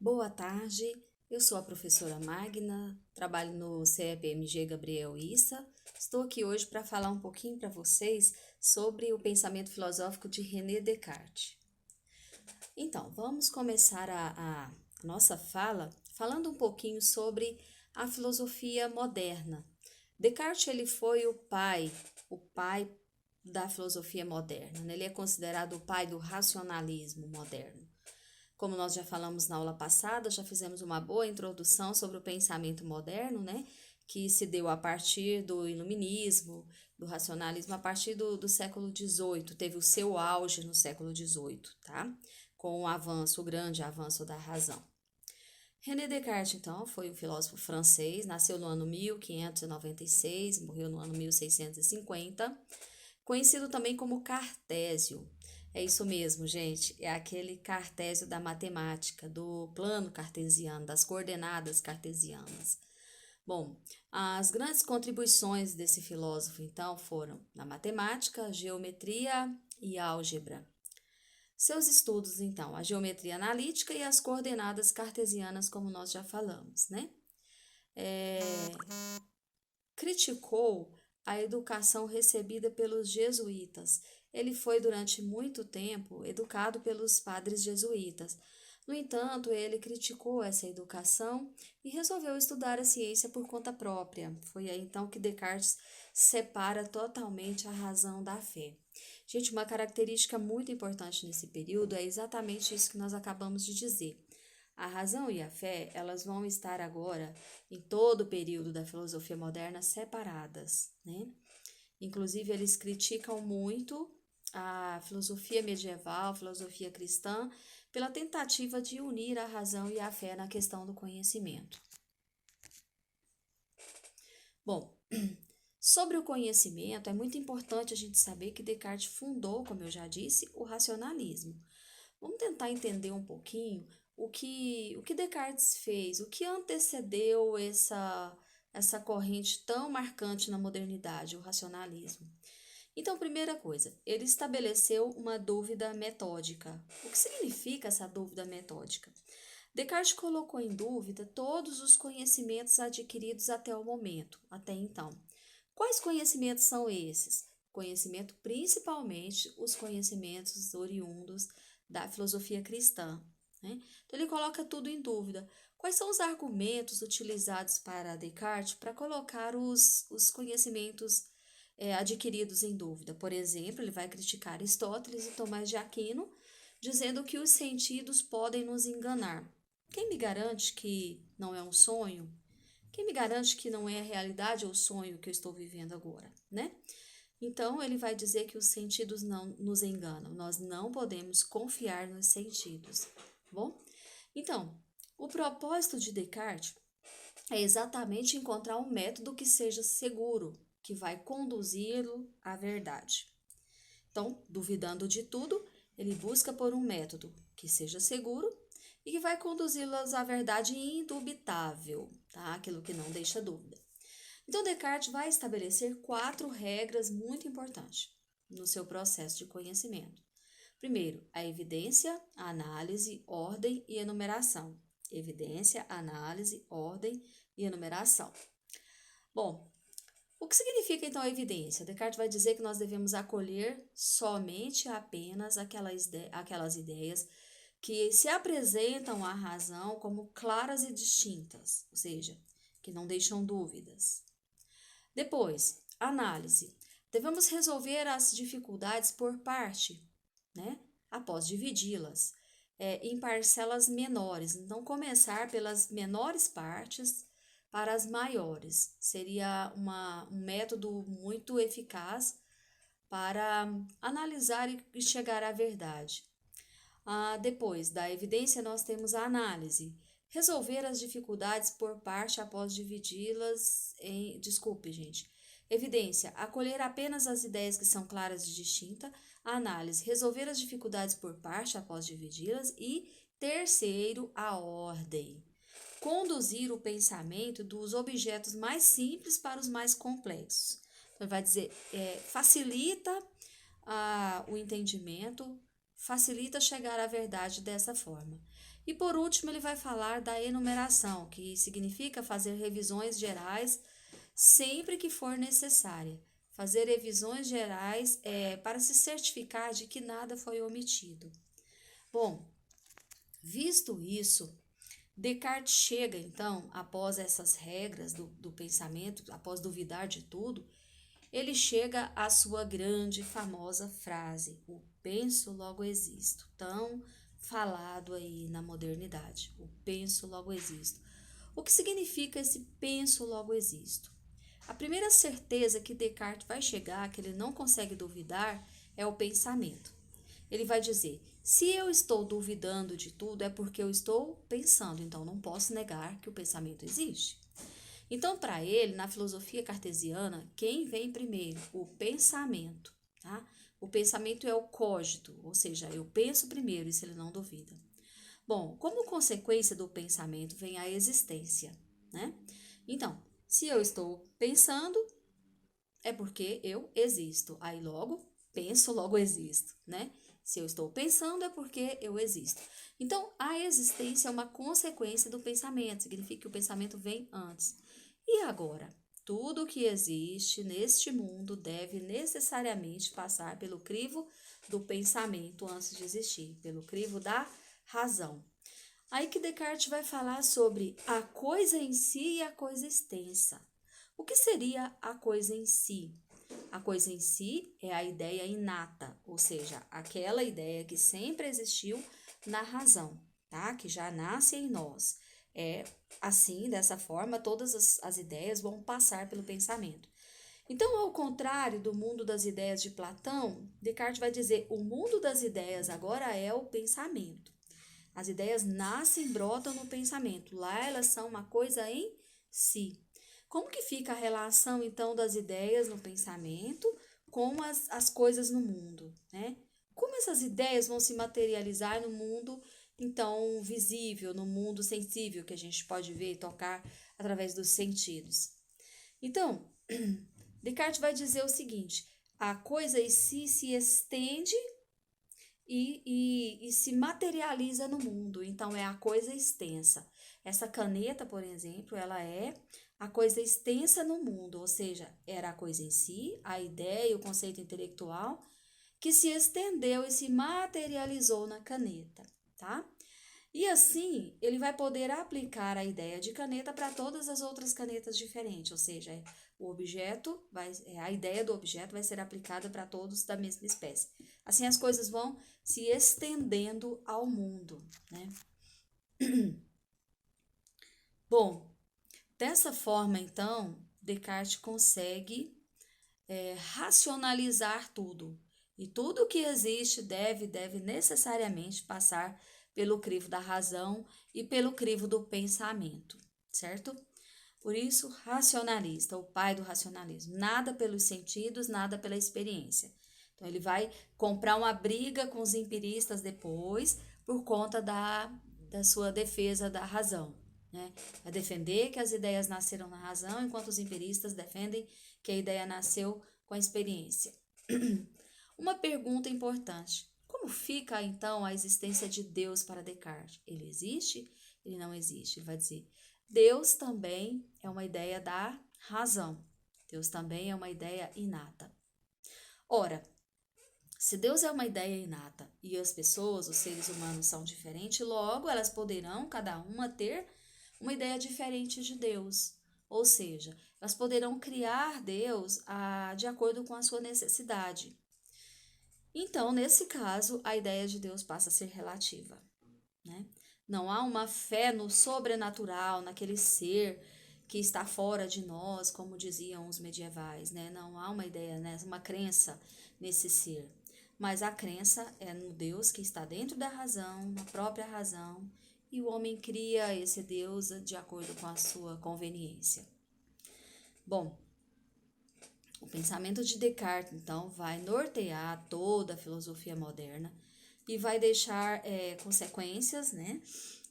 Boa tarde, eu sou a professora Magna, trabalho no CEPMG Gabriel Issa. Estou aqui hoje para falar um pouquinho para vocês sobre o pensamento filosófico de René Descartes. Então, vamos começar a nossa fala falando um pouquinho sobre a filosofia moderna. Descartes ele foi o pai da filosofia moderna, né? Ele é considerado o pai do racionalismo moderno. Como nós já falamos na aula passada, já fizemos uma boa introdução sobre o pensamento moderno, né? Que se deu a partir do iluminismo, do racionalismo, a partir do século XVIII, teve o seu auge no século XVIII, tá? Com o grande avanço da razão. René Descartes, então, foi um filósofo francês, nasceu no ano 1596, morreu no ano 1650, conhecido também como Cartésio. É isso mesmo, gente, é aquele Cartésio da matemática, do plano cartesiano, das coordenadas cartesianas. Bom, as grandes contribuições desse filósofo, então, foram na matemática, geometria e álgebra. Seus estudos, então, a geometria analítica e as coordenadas cartesianas, como nós já falamos, né? É, criticou a educação recebida pelos jesuítas. Ele foi, durante muito tempo, educado pelos padres jesuítas. No entanto, ele criticou essa educação e resolveu estudar a ciência por conta própria. Foi aí então que Descartes separa totalmente a razão da fé. Gente, uma característica muito importante nesse período é exatamente isso que nós acabamos de dizer. A razão e a fé, elas vão estar agora, em todo o período da filosofia moderna, separadas, né? Inclusive, eles criticam muito a filosofia medieval, a filosofia cristã, pela tentativa de unir a razão e a fé na questão do conhecimento. Bom, sobre o conhecimento, é muito importante a gente saber que Descartes fundou, como eu já disse, o racionalismo. Vamos tentar entender um pouquinho o que Descartes fez, o que antecedeu essa corrente tão marcante na modernidade, o racionalismo. Então, primeira coisa, ele estabeleceu uma dúvida metódica. O que significa essa dúvida metódica? Descartes colocou em dúvida todos os conhecimentos adquiridos até o momento, até então. Quais conhecimentos são esses? Conhecimento, principalmente os conhecimentos oriundos da filosofia cristã, né? Então, ele coloca tudo em dúvida. Quais são os argumentos utilizados para Descartes para colocar os conhecimentos adquiridos em dúvida? Por exemplo, ele vai criticar Aristóteles e Tomás de Aquino, dizendo que os sentidos podem nos enganar. Quem me garante que não é um sonho? Quem me garante que não é a realidade ou o sonho que eu estou vivendo agora, né? Então, ele vai dizer que os sentidos não nos enganam. Nós não podemos confiar nos sentidos, tá bom? Então, o propósito de Descartes é exatamente encontrar um método que seja seguro, que vai conduzi-lo à verdade. Então, duvidando de tudo, ele busca por um método que seja seguro e que vai conduzi-los à verdade indubitável, tá? Aquilo que não deixa dúvida. Então, Descartes vai estabelecer 4 regras muito importantes no seu processo de conhecimento. Primeiro, a evidência, a análise, ordem e enumeração. Evidência, análise, ordem e enumeração. Bom, o que significa então a evidência? Descartes vai dizer que nós devemos acolher somente apenas aquelas ideias que se apresentam à razão como claras e distintas, ou seja, que não deixam dúvidas. Depois, análise. Devemos resolver as dificuldades por parte, né? Após dividi-las em parcelas menores. Então, começar pelas menores partes para as maiores. Seria um método muito eficaz para analisar e chegar à verdade. Depois da evidência, nós temos a análise. Resolver as dificuldades por parte após dividi-las em. Desculpe, gente. Evidência: acolher apenas as ideias que são claras e distintas. A análise: resolver as dificuldades por parte após dividi-las. E terceiro, a ordem: conduzir o pensamento dos objetos mais simples para os mais complexos. Então, vai dizer, facilita o entendimento, facilita chegar à verdade dessa forma. E por último, ele vai falar da enumeração, que significa fazer revisões gerais sempre que for necessária. Fazer revisões gerais para se certificar de que nada foi omitido. Bom, visto isso, Descartes chega, então, após essas regras do pensamento, após duvidar de tudo, ele chega à sua grande, famosa frase, o penso, logo existo, tão falado aí na modernidade, o penso, logo existo. O que significa esse penso, logo existo? A primeira certeza que Descartes vai chegar, que ele não consegue duvidar, é o pensamento. Ele vai dizer, se eu estou duvidando de tudo, é porque eu estou pensando, então não posso negar que o pensamento existe. Então, para ele, na filosofia cartesiana, quem vem primeiro? O pensamento, tá? O pensamento é o cogito, ou seja, eu penso primeiro, isso ele não duvida. Bom, como consequência do pensamento vem a existência, né? Então, se eu estou pensando, é porque eu existo. Aí logo, penso, logo existo, né? Se eu estou pensando, é porque eu existo. Então, a existência é uma consequência do pensamento, significa que o pensamento vem antes. E agora? Tudo que existe neste mundo deve necessariamente passar pelo crivo do pensamento antes de existir, pelo crivo da razão. Aí que Descartes vai falar sobre a coisa em si e a coisa extensa. O que seria a coisa em si? A coisa em si é a ideia inata, ou seja, aquela ideia que sempre existiu na razão, tá? Que já nasce em nós. É assim, dessa forma, todas as ideias vão passar pelo pensamento. Então, ao contrário do mundo das ideias de Platão, Descartes vai dizer: o mundo das ideias agora é o pensamento. As ideias nascem, brotam no pensamento. Lá elas são uma coisa em si. Como que fica a relação, então, das ideias no pensamento com as coisas no mundo, né? Como essas ideias vão se materializar no mundo, então, visível, no mundo sensível, que a gente pode ver e tocar através dos sentidos? Então, Descartes vai dizer o seguinte: a coisa em si se estende e se materializa no mundo. Então, é a coisa extensa. Essa caneta, por exemplo, ela é a coisa extensa no mundo, ou seja, era a coisa em si, a ideia, o conceito intelectual, que se estendeu e se materializou na caneta, tá? E assim, ele vai poder aplicar a ideia de caneta para todas as outras canetas diferentes, ou seja, a ideia do objeto vai ser aplicada para todos da mesma espécie. Assim as coisas vão se estendendo ao mundo, né? Bom, dessa forma, então, Descartes consegue racionalizar tudo. E tudo que existe deve necessariamente passar pelo crivo da razão e pelo crivo do pensamento, certo? Por isso, racionalista, o pai do racionalismo. Nada pelos sentidos, nada pela experiência. Então, ele vai comprar uma briga com os empiristas depois, por conta da sua defesa da razão, né? Vai defender que as ideias nasceram na razão, enquanto os empiristas defendem que a ideia nasceu com a experiência. Uma pergunta importante: como fica então a existência de Deus para Descartes? Ele existe? Ele não existe? Ele vai dizer: Deus também é uma ideia da razão. Deus também é uma ideia inata. Ora, se Deus é uma ideia inata e as pessoas, os seres humanos, são diferentes, logo elas poderão, cada uma, ter uma ideia diferente de Deus. Ou seja, elas poderão criar Deus de acordo com a sua necessidade. Então, nesse caso, a ideia de Deus passa a ser relativa, né? Não há uma fé no sobrenatural, naquele ser que está fora de nós, como diziam os medievais, né? Não há uma ideia, né? Uma crença nesse ser. Mas a crença é no Deus que está dentro da razão, na própria razão, e o homem cria esse Deus de acordo com a sua conveniência. Bom, o pensamento de Descartes, então, vai nortear toda a filosofia moderna e vai deixar consequências, né?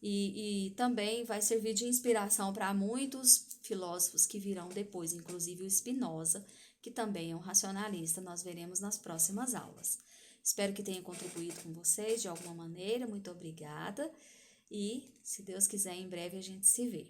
E também vai servir de inspiração para muitos filósofos que virão depois, inclusive o Spinoza, que também é um racionalista, nós veremos nas próximas aulas. Espero que tenha contribuído com vocês de alguma maneira, muito obrigada. e, se Deus quiser, em breve a gente se vê.